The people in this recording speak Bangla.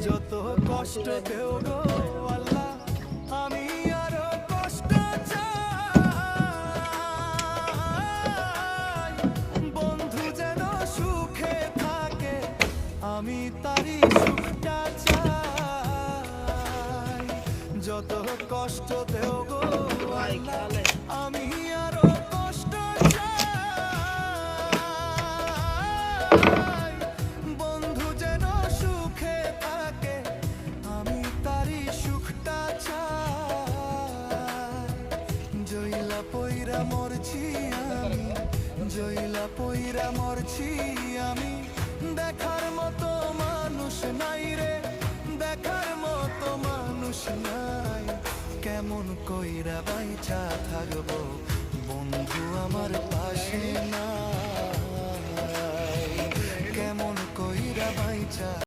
যত কষ্ট দেও গো আল্লাহ, আমি আরো কষ্ট চাই। বন্ধু যেন সুখে থাকে, আমি তারই সুখটা চাই। যত কষ্ট দেও গো আল্লাহ, আমি আরো কষ্ট চাই। বন্ধু যেন সুখে থাকে, আমি তারই সুখটা চাই। জইলা পইরা মরছি আমি, জইলা পইরা মরছি আমি, দেখার মতো মানুষ নাই রে, দেখার মতো মানুষ নাই। কেমন কইরা বাইচা থাকবো,